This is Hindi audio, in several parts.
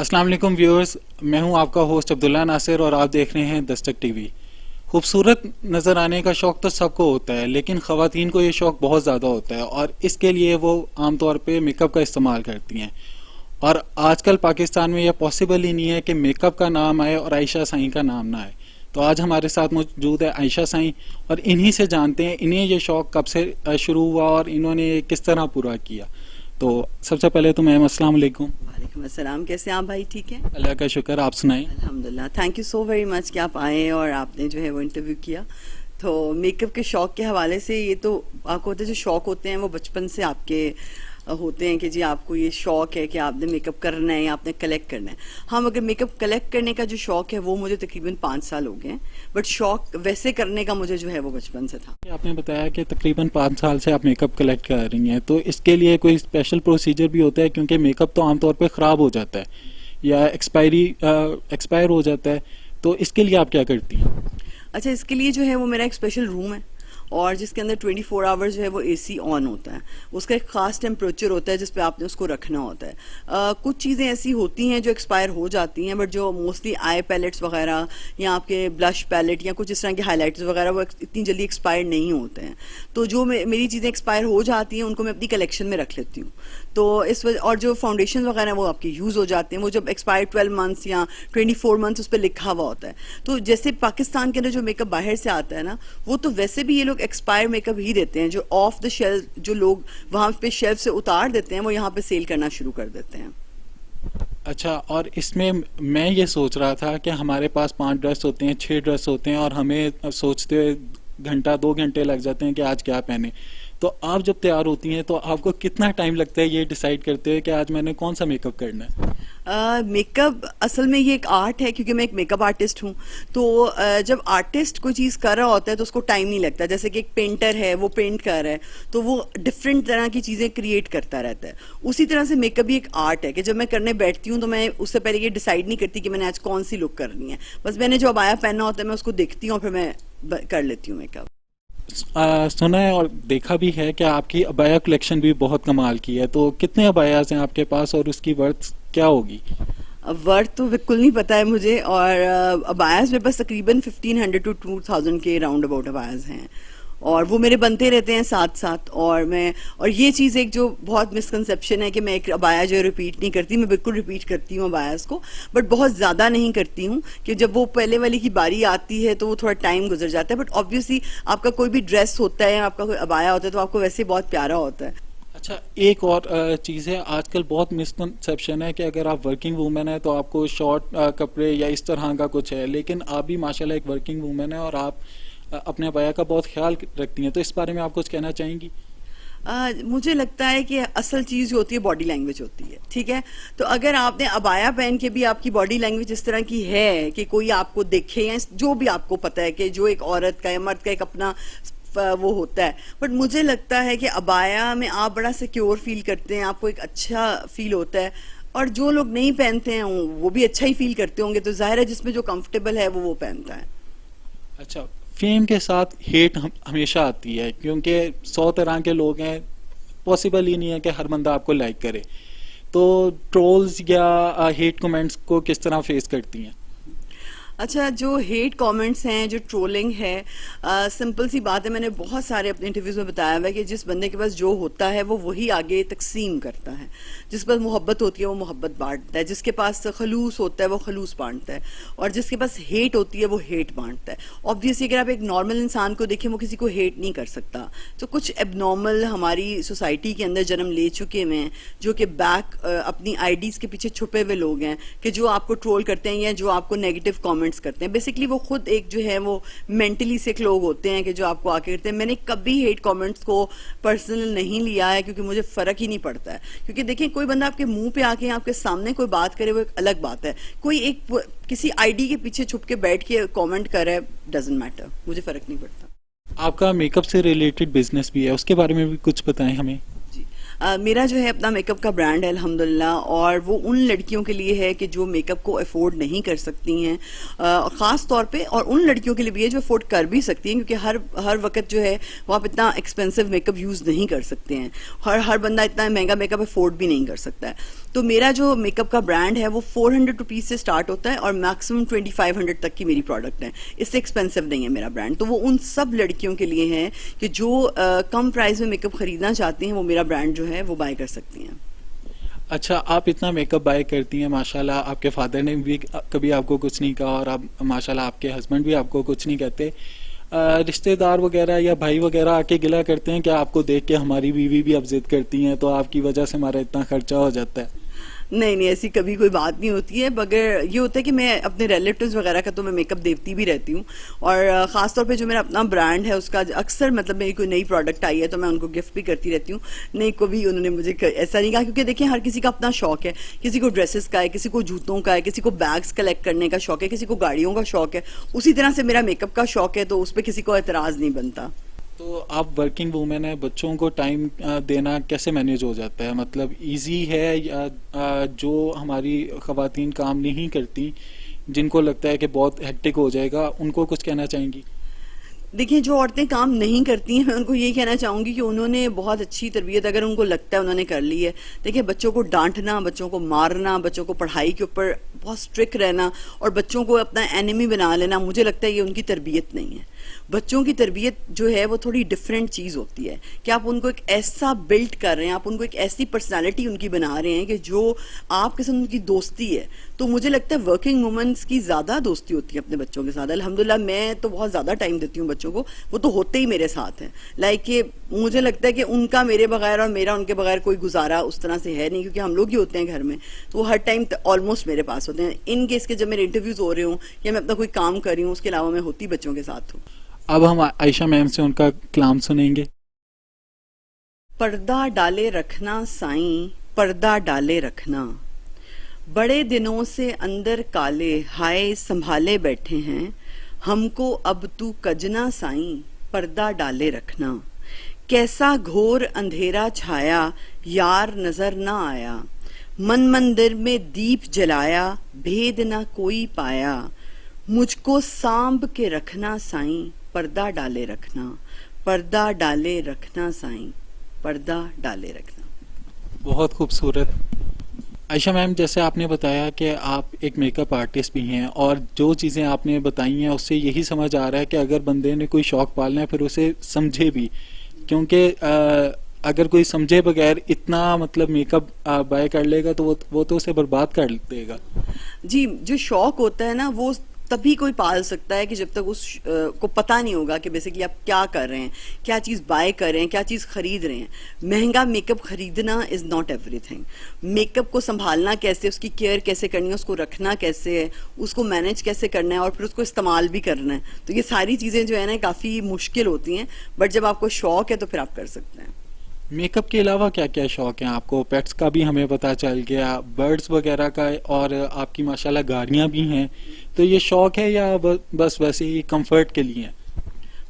अस्सलाम वालेकुम व्यूअर्स, मैं हूं आपका होस्ट अब्दुल्ला नासिर और आप देख रहे हैं दस्तक टीवी। खूबसूरत नज़र आने का शौक़ तो सबको होता है, लेकिन ख़वातीन को ये शौक़ बहुत ज़्यादा होता है और इसके लिए वो आमतौर पे मेकअप का इस्तेमाल करती हैं। और आजकल पाकिस्तान में यह पॉसिबल ही नहीं है कि मेकअप का नाम आए और आयशा साईं का नाम ना आए। तो आज हमारे साथ मौजूद है आयशा साईं और इन्हीं से जानते हैं इन्हें ये शौक़ कब से शुरू हुआ और इन्होंने किस तरह पूरा किया। तो सबसे पहले तो मैम अस्सलाम वालेकुम। वालेकुम अस्सलाम, कैसे हैं आप भाई? ठीक है, अल्लाह का शुक्र, आप सुनाएं। अल्हम्दुलिल्लाह। Thank you so very much कि आप आए और आपने जो है वो इंटरव्यू किया। तो मेकअप के शौक़ के हवाले से ये तो आपको होते जो शौक़ होते हैं वो बचपन से आपके होते हैं कि जी आपको ये शौक़ है कि आपने मेकअप करना है या आपने कलेक्ट करना है। हम अगर मेकअप कलेक्ट करने का जो शौक़ है वो मुझे तकरीबन 5 साल हो गए हैं, बट शौक़ वैसे करने का मुझे जो है वो बचपन से था। आपने बताया कि तकरीबन 5 साल से आप मेकअप कलेक्ट कर रही हैं, तो इसके लिए कोई स्पेशल प्रोसीजर भी होता है? क्योंकि मेकअप तो आमतौर पे ख़राब हो जाता है या एक्सपायर हो जाता है, तो इसके लिए आप क्या करती हैं? अच्छा, इसके लिए जो है वो मेरा एक स्पेशल रूम है और जिसके अंदर 24 आवर्स जो है वो एसी ऑन होता है। उसका एक ख़ास टेम्परेचर होता है जिस पे आपने उसको रखना होता है। कुछ चीज़ें ऐसी होती हैं जो एक्सपायर हो जाती हैं, बट जो मोस्टली आई पैलेट्स वगैरह या आपके ब्लश पैलेट या कुछ इस तरह के हाइलाइट्स वगैरह वो इतनी जल्दी एक्सपायर नहीं होते हैं। तो जो मेरी चीज़ें एक्सपायर हो जाती हैं उनको मैं अपनी कलेक्शन में रख लेती हूँ। तो इस वजह, और जो फाउंडेशन वगैरह वो आपके यूज़ हो जाते हैं, वो जब एक्सपायर 12 मंथ्स या 24 मंथ्स उस पर लिखा हुआ होता है। तो जैसे पाकिस्तान के अंदर जो मेकअप बाहर से आता है ना, वो तो वैसे भी ये लोग एक्सपायर मेकअप ही देते हैं। जो ऑफ द शेल्फ जो लोग वहाँ पे शेल्फ से उतार देते हैं वो यहाँ पे सेल करना शुरू कर देते हैं। अच्छा, और इसमें मैं ये सोच रहा था कि हमारे पास 5 ड्रेस होते हैं, 6 ड्रेस होते हैं और हमें सोचते हुए घंटा 2 घंटे लग जाते हैं कि आज क्या पहने। तो आप जब तैयार होती हैं तो आपको कितना टाइम लगता है ये डिसाइड करते हुए कि आज मैंने कौन सा मेकअप करना है? मेकअप असल में ये एक आर्ट है, क्योंकि मैं एक मेकअप आर्टिस्ट हूँ। तो जब आर्टिस्ट कोई चीज़ कर रहा होता है तो उसको टाइम नहीं लगता। जैसे कि एक पेंटर है, वो पेंट कर रहा है तो वो डिफरेंट तरह की चीज़ें क्रिएट करता रहता है। उसी तरह से मेकअप भी एक आर्ट है कि जब मैं करने बैठती हूँ तो मैं उससे पहले ये डिसाइड नहीं करती कि मैंने आज कौन सी लुक करनी है। बस मैंने जो अबाया पहनना होता है मैं उसको देखती हूँ और फिर मैं कर लेती हूँ मेकअप। सुना है और देखा भी है कि आपकी अबाया कलेक्शन भी बहुत कमाल की है। तो कितने अबायाज हैं आपके पास और उसकी वर्थ क्या होगी? वर्थ तो बिल्कुल नहीं पता है मुझे, और अबायाज मेरे पास तकरीबन 1500 to 2000 के राउंड अबाउट अबायाज हैं और वो मेरे बनते रहते हैं साथ साथ। और ये चीज़ एक जो बहुत मिसकंसेप्शन है कि मैं एक अबाया जो रिपीट नहीं करती। मैं बिल्कुल रिपीट करती हूँ अबायास को, बट बहुत ज़्यादा नहीं करती हूँ कि जब वो पहले वाली की बारी आती है तो वो थोड़ा टाइम गुजर जाता है। बट ऑब्वियसली आपका कोई भी ड्रेस होता है या आपका कोई अबाया होता है तो आपको वैसे बहुत प्यारा होता है। अच्छा, एक और चीज़ है, आजकल बहुत मिसकंसेप्शन है कि अगर आप वर्किंग वूमेन है तो आपको शॉर्ट कपड़े या इस तरह का कुछ है, लेकिन आप भी माशाल्लाह एक वर्किंग वूमेन है और आप अपने अबाया का बहुत ख्याल रखती हैं। तो इस बारे में आप कुछ कहना चाहेंगी? मुझे लगता है कि असल चीज़ जो होती है बॉडी लैंग्वेज होती है, ठीक है? तो अगर आपने अबाया पहन के भी आपकी बॉडी लैंग्वेज इस तरह की है कि कोई आपको देखे या जो भी आपको पता है कि जो एक औरत का या मर्द का एक अपना वो होता है, बट मुझे लगता है कि अबाया में आप बड़ा सिक्योर फील करते हैं, आपको एक अच्छा फील होता है और जो लोग नहीं पहनते हैं वो भी अच्छा ही फील करते होंगे। तो जाहिर है जिसमें जो कंफर्टेबल है वो पहनता है। अच्छा, फेम के साथ हेट हमेशा आती है क्योंकि 100 तरह के लोग हैं, पॉसिबल ही नहीं है कि हर बंदा आपको लाइक करे। तो ट्रोल्स या हेट कमेंट्स को किस तरह फेस करती हैं? अच्छा, जो हेट कमेंट्स हैं, जो ट्रोलिंग है, सिंपल सी बात है। मैंने बहुत सारे अपने इंटरव्यूज़ में बताया हुआ है कि जिस बंदे के पास जो होता है वो वही आगे तकसीम करता है। जिस पास मोहब्बत होती है वो मोहब्बत बांटता है, जिसके पास खलूस होता है वो खलूस बांटता है, और जिसके पास हेट होती है वो हेट बांटता है। ऑब्वियसली अगर आप एक नॉर्मल इंसान को देखें वो किसी को हेट नहीं कर सकता। तो कुछ एबनॉर्मल हमारी सोसाइटी के अंदर जन्म ले चुके हैं जो कि अपनी आईडीज़ के पीछे छुपे हुए लोग हैं कि जो आपको ट्रोल करते हैं या जो आपको नेगेटिव कॉमेंट करते हैं। बेसिकली वो खुद एक जो है वो मेंटली सिक लोग होते हैं कि जो आपको आके करते हैं। मैंने कभी हेट कमेंट्स को पर्सनल नहीं लिया है क्योंकि मुझे फर्क ही नहीं पड़ता है। क्योंकि देखिए, कोई बंदा आपके मुंह पे आके आपके सामने कोई बात करे वो एक अलग बात है, कोई एक किसी आईडी के पीछे छुप के बैठ के कमेंट करे, डजंट मैटर, मुझे फर्क नहीं पड़ता। आपका मेकअप से रिलेटेड बिजनेस भी है, उसके बारे में भी कुछ बताएं हमें। मेरा जो है अपना मेकअप का ब्रांड है अल्हम्दुलिल्लाह, और वो उन लड़कियों के लिए है कि जो मेकअप को अफोर्ड नहीं कर सकती हैं, ख़ास तौर पे, और उन लड़कियों के लिए भी है जो अफोर्ड कर भी सकती हैं, क्योंकि हर वक्त जो है वो आप इतना एक्सपेंसिव मेकअप यूज़ नहीं कर सकते हैं। हर बंदा इतना महंगा मेकअप अफोर्ड भी नहीं कर सकता है। तो मेरा जो मेकअप का ब्रांड है वो 400 रुपीज़ से स्टार्ट होता है और मैक्सिमम 2500 तक की मेरी प्रोडक्ट है, इससे एक्सपेंसिव नहीं है मेरा ब्रांड। तो वो उन सब लड़कियों के लिए है कि जो कम प्राइस में मेकअप खरीदना चाहती हैं, वो मेरा ब्रांड जो है वो बाय कर सकती हैं। अच्छा, आप इतना मेकअप बाय करती हैं माशाल्लाह, आपके फादर ने भी कभी आपको कुछ नहीं कहा और आप माशाल्लाह आपके हस्बैंड भी आपको कुछ नहीं कहते। रिश्तेदार वगैरह या भाई वगैरह आके गिला करते हैं कि आपको देख के हमारी बीवी भी अब जिद करती हैं, तो आपकी वजह से हमारा इतना खर्चा हो जाता है? नहीं नहीं, ऐसी कभी कोई बात नहीं होती है। मगर ये होता है कि मैं अपने रिलेटिव्स वगैरह का तो मैं मेकअप देती भी रहती हूँ, और ख़ास तौर पे जो मेरा अपना ब्रांड है उसका अक्सर मतलब मेरी कोई नई प्रोडक्ट आई है तो मैं उनको गिफ्ट भी करती रहती हूँ। नहीं, कभी उन्होंने मुझे ऐसा नहीं कहा, क्योंकि देखिए हर किसी का अपना शौक है। किसी को ड्रेसेस का है, किसी को जूतों का है, किसी को बैग्स कलेक्ट करने का शौक है, किसी को गाड़ियों का शौक है। उसी तरह से मेरा मेकअप का शौक है, तो उस पर किसी को एतराज़ नहीं बनता। तो आप वर्किंग वूमेन है, बच्चों को टाइम देना कैसे मैनेज हो जाता है? मतलब इजी है या जो हमारी खवातीन काम नहीं करती, जिनको लगता है कि बहुत हेक्टिक हो जाएगा, उनको कुछ कहना चाहेंगी? देखिए, जो औरतें काम नहीं करती हैं मैं उनको यही कहना चाहूँगी कि उन्होंने बहुत अच्छी तरबियत अगर उनको लगता है उन्होंने कर ली है। देखिए, बच्चों को डांटना, बच्चों को मारना, बच्चों को पढ़ाई के ऊपर बहुत स्ट्रिक्ट रहना और बच्चों को अपना एनिमी बना लेना, मुझे लगता है ये उनकी तरबियत नहीं है। बच्चों की तरबियत जो है वो थोड़ी डिफरेंट चीज़ होती है कि आप उनको एक ऐसा बिल्ड कर रहे हैं, आप उनको एक ऐसी पर्सनालिटी उनकी बना रहे हैं कि जो आपके साथ उनकी दोस्ती है। तो मुझे लगता है वर्किंग वुमेन्स की ज़्यादा दोस्ती होती है अपने बच्चों के साथ। अल्हम्दुलिल्लाह मैं तो बहुत ज़्यादा टाइम देती हूँ बच्चों को, वो तो होते ही मेरे साथ हैं। लाइक कि मुझे लगता है कि उनका मेरे बगैर और मेरा उनके बगैर कोई गुजारा उस तरह से है नहीं, क्योंकि हम लोग ही होते हैं घर में, तो वो हर टाइम ऑलमोस्ट मेरे पास होते हैं। इन केस के जब मेरे इंटरव्यूज़ हो रहे हों या मैं अपना कोई काम कर रही हूँ, उसके अलावा मैं होती बच्चों के साथ हूँ। अब हम आयशा मैम से उनका कलाम सुनेंगे। पर्दा डाले रखना साईं, पर्दा डाले रखना, बड़े दिनों से अंदर काले हाय संभाले बैठे हैं, हमको अब तू कजना साईं, पर्दा डाले रखना। कैसा घोर अंधेरा छाया, यार नजर न आया, मन मंदिर में दीप जलाया, भेद न कोई पाया, मुझको सांभ के रखना साईं, पर्दा डाले रखना, पर्दा डाले रखना साईं, पर्दा डाले रखना। बहुत खूबसूरत। आयशा मैम, जैसे आपने बताया कि आप एक मेकअप आर्टिस्ट भी हैं और जो चीज़ें आपने बताई हैं उससे यही समझ आ रहा है कि अगर बंदे ने कोई शौक़ पालना है फिर उसे समझे भी, क्योंकि अगर कोई समझे बगैर इतना मतलब मेकअप बाय कर लेगा तो वो तो उसे बर्बाद कर देगा। जी, जो शौक होता है ना वो तभी कोई पाल सकता है कि जब तक उस को पता नहीं होगा कि बेसिकली आप क्या कर रहे हैं, क्या चीज़ बाय कर रहे हैं, क्या चीज़ खरीद रहे हैं। महंगा मेकअप खरीदना इज़ नॉट एवरीथिंग। मेकअप को संभालना कैसे, उसकी केयर कैसे करनी है, उसको रखना कैसे है, उसको मैनेज कैसे करना है और फिर उसको इस्तेमाल भी करना है, तो ये सारी चीज़ें जो है ना काफ़ी मुश्किल होती हैं। बट जब आपको शौक है तो फिर आप कर सकते हैं। मेकअप के अलावा क्या क्या शौक हैं आपको? पेट्स का भी हमें पता चल गया, बर्ड्स वगैरह का, और आपकी माशाल्लाह गाड़ियाँ भी हैं, तो ये शौक है या बस वैसे ही कंफर्ट के लिए?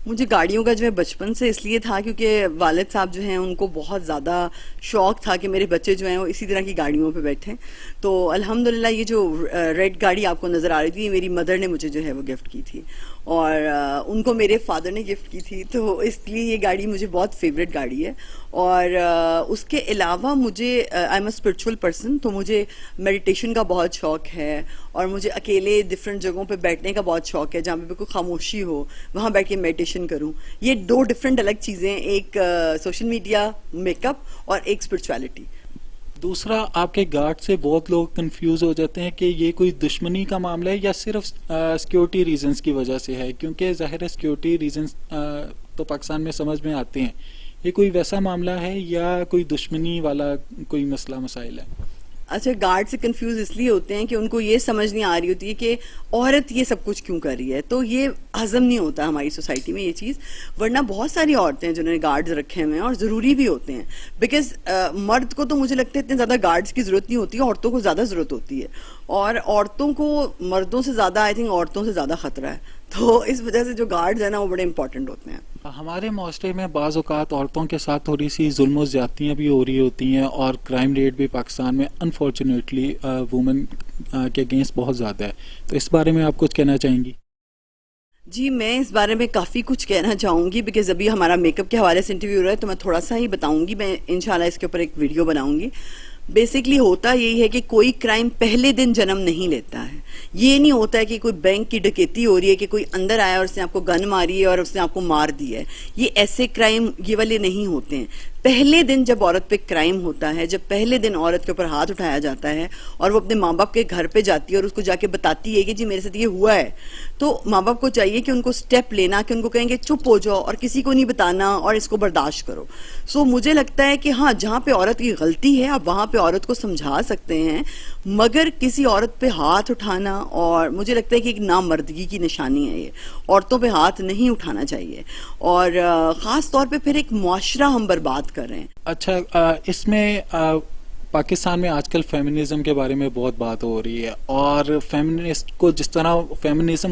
मुझे गाड़ियों का जो है बचपन से इसलिए था क्योंकि वालिद साहब जो हैं उनको बहुत ज़्यादा शौक़ था कि मेरे बच्चे जो हैं वो इसी तरह की गाड़ियों पे बैठें। तो अल्हम्दुलिल्लाह ये जो रेड गाड़ी आपको नज़र आ रही थी, ये मेरी मदर ने मुझे जो है वो गिफ्ट की थी और उनको मेरे फादर ने गिफ्ट की थी, तो इसलिए ये गाड़ी मुझे बहुत फेवरेट गाड़ी है। और उसके अलावा मुझे I am a spiritual person, तो मुझे मेडिटेशन का बहुत शौक़ है और मुझे अकेले डिफरेंट जगहों पे बैठने का बहुत शौक़ है, जहाँ पे बिल्कुल खामोशी हो वहाँ बैठ के मेडिटेशन करूँ। ये दो डिफरेंट अलग चीज़ें, एक सोशल मीडिया, मेकअप और एक स्पिरिचुअलिटी। दूसरा, आपके गार्ड से बहुत लोग कंफ्यूज हो जाते हैं कि ये कोई दुश्मनी का मामला है या सिर्फ सिक्योरिटी रीजंस की वजह से है, क्योंकि ज़ाहिर है सिक्योरिटी रीजंस तो पाकिस्तान में समझ में आते हैं। ये कोई वैसा मामला है या कोई दुश्मनी वाला कोई मसला मसाइल है? अच्छा, गार्ड से कंफ्यूज इसलिए होते हैं कि उनको ये समझ नहीं आ रही होती है कि औरत ये सब कुछ क्यों कर रही है, तो ये हजम नहीं होता हमारी सोसाइटी में ये चीज़। वरना बहुत सारी औरतें हैं जिन्होंने गार्ड्स रखे हुए हैं और ज़रूरी भी होते हैं, बिकॉज मर्द को तो मुझे लगता है इतने ज़्यादा गार्ड्स की ज़रूरत नहीं होती है, औरतों को ज़्यादा ज़रूरत होती है और औरतों को मर्दों से ज़्यादा, आई थिंक औरतों से ज़्यादा ख़तरा है, तो इस वजह से जो गार्ड्स हैं ना वो बड़े इंपॉर्टेंट होते हैं। हमारे माशरे में बाज़ औक़ात औरतों के साथ थोड़ी सी जुल्म ज़्यादतियाँ भी हो रही होती हैं और क्राइम रेट भी पाकिस्तान में अनफॉर्चुनेटली वुमेन के अगेंस्ट बहुत ज़्यादा है, तो इस बारे में आप कुछ कहना चाहेंगी? जी, मैं इस बारे में काफ़ी कुछ कहना चाहूँगी, बिकॉज़ अभी हमारा मेकअप के हवाले से इंटरव्यू हो रहा है तो मैं थोड़ा सा ही बताऊँगी। मैं इंशाल्लाह इसके ऊपर एक वीडियो बनाऊँगी। बेसिकली होता यही है कि कोई क्राइम पहले दिन जन्म नहीं लेता है। ये नहीं होता है कि कोई बैंक की डकैती हो रही है कि कोई अंदर आया और उसने आपको गन मारी है और उसने आपको मार दिया है। ये ऐसे क्राइम ये वाले नहीं होते हैं। पहले दिन जब औरत पे क्राइम होता है, जब पहले दिन औरत के ऊपर हाथ उठाया जाता है और वो अपने माँ बाप के घर पे जाती है और उसको जाके बताती है कि जी मेरे साथ ये हुआ है, तो माँ बाप को चाहिए कि उनको स्टेप लेना, कि उनको कहेंगे चुप हो जाओ और किसी को नहीं बताना और इसको बर्दाश्त करो। सो मुझे लगता है कि हाँ, जहाँ पे औरत की गलती है आप वहाँ पे औरत को समझा सकते हैं, मगर किसी औरत पे हाथ उठाना, और मुझे लगता है कि एक नामर्दगी की निशानी है ये, औरतों पे हाथ नहीं उठाना चाहिए। और ख़ास तौर पे फिर एक मुआशरा हम बर्बाद कर रहे हैं। अच्छा, इसमें पाकिस्तान में आजकल फेमिनिज्म के बारे में बहुत बात हो रही है और फेमिनिज्म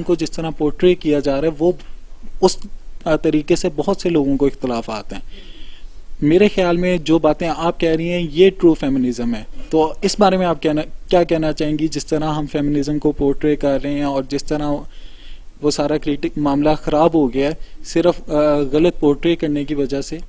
को जिस तरह पोर्ट्रे किया जा रहा है वो उस तरीके से बहुत से लोगों को इख्तलाफ आते हैं। मेरे ख्याल में जो बातें आप कह रही हैं ये ट्रू फेमिनिज्म है। तो इस बारे में आप क्या कहना चाहेंगी, जिस तरह हम फेमिनिज्म को पोर्ट्रे कर रहे हैं और जिस तरह वो सारा क्रिटिक मामला ख़राब हो गया है सिर्फ गलत पोर्ट्रे करने की वजह से?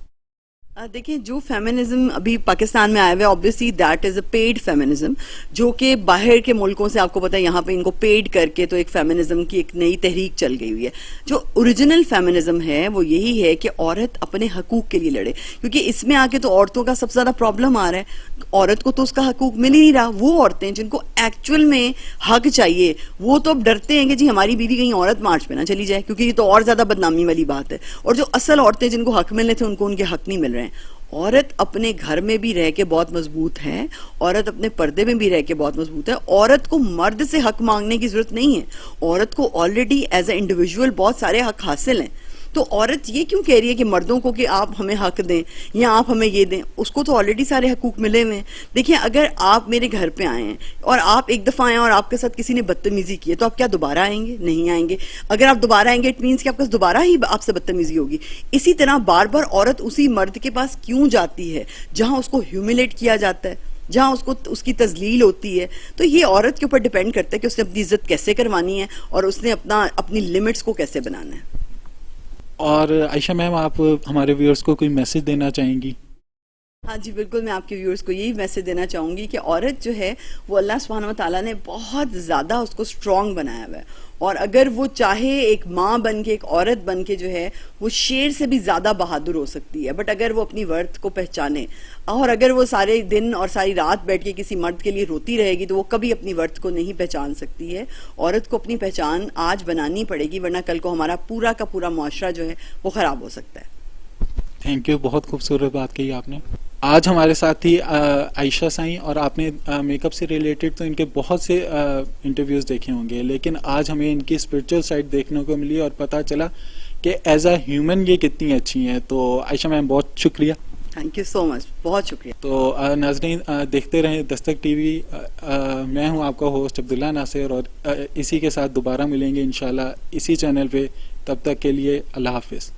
देखिए, जो फेमिनिज्म अभी पाकिस्तान में आया हुआ है, obviously that is a paid feminism, जो कि बाहर के मुल्कों से आपको पता है यहाँ पे इनको पेड करके तो एक फेमिनिज्म की एक नई तहरीक चल गई हुई है। जो ओरिजिनल फेमिनिज्म है वो यही है कि औरत अपने हकूक के लिए लड़े, क्योंकि इसमें आके तो औरतों का सबसे ज्यादा प्रॉब्लम आ रहा है। औरत को तो उसका हकूक मिल ही नहीं रहा। वो औरतें जिनको एक्चुअल में हक चाहिए वो तो अब डरते हैं कि जी हमारी बीवी कहीं औरत मार्च पे ना चली जाए, क्योंकि ये तो और ज्यादा बदनामी वाली बात है। और जो असल औरतें जिनको हक मिलने थे उनको उनके हक नहीं मिल रहे हैं। औरत अपने घर में भी रह के बहुत मजबूत है, औरत अपने पर्दे में भी रह के बहुत मजबूत है। औरत को मर्द से हक मांगने की जरूरत नहीं है। औरत को ऑलरेडी एज ए इंडिविजुअल बहुत सारे हक हासिल हैं। तो औरत ये क्यों कह रही है कि मर्दों को कि आप हमें हक दें या आप हमें ये दें? उसको तो ऑलरेडी सारे हकूक मिले हुए हैं। देखिए, अगर आप मेरे घर पे आए हैं और आप एक दफ़ा आए और आपके साथ किसी ने बदतमीजी की है तो आप क्या दोबारा आएंगे? नहीं आएंगे। अगर आप दोबारा आएंगे इट मीन्स कि आपके साथ दोबारा ही आपसे बदतमीजी होगी। इसी तरह बार बार औरत उसी मर्द के पास क्यों जाती है जहाँ उसको ह्यूमिलेट किया जाता है, जहाँ उसको उसकी तजलील होती है? तो ये औरत के ऊपर डिपेंड करता है कि उसने अपनी इज्जत कैसे करवानी है और उसने अपनी लिमिट्स को कैसे बनाना है। और आयशा मैम, आप हमारे व्यूअर्स को कोई मैसेज देना चाहेंगी? हाँ जी, बिल्कुल। मैं आपके व्यूअर्स को यही मैसेज देना चाहूँगी कि औरत जो है वो अल्लाह सुब्हानहू व तआला ने बहुत ज़्यादा उसको स्ट्रॉन्ग बनाया हुआ है, और अगर वो चाहे एक माँ बन के, एक औरत बन के जो है वो शेर से भी ज़्यादा बहादुर हो सकती है। बट अगर वो अपनी वर्थ को पहचाने और अगर वो सारे दिन और सारी रात बैठ के किसी मर्द के लिए रोती रहेगी तो वो कभी अपनी वर्थ को नहीं पहचान सकती है। औरत को अपनी पहचान आज बनानी पड़ेगी, वरना कल को हमारा पूरा का पूरा मुआशरा जो है वो ख़राब हो सकता है। थैंक यू, बहुत खूबसूरत बात कही आपने। आज हमारे साथ थी आयशा साईं, और आपने मेकअप से रिलेटेड तो इनके बहुत से इंटरव्यूज़ देखे होंगे, लेकिन आज हमें इनकी स्पिरिचुअल साइड देखने को मिली और पता चला कि एज अ ह्यूमन ये कितनी अच्छी हैं। तो आयशा मैम, बहुत शुक्रिया। थैंक यू सो मच, बहुत शुक्रिया। तो नाज़रीन, देखते रहें दस्तक टीवी। मैं हूं आपका होस्ट अब्दुल्ला नासिर, और इसी के साथ दोबारा मिलेंगे इंशाल्लाह इसी चैनल पे। तब तक के लिए अल्लाह हाफिज़।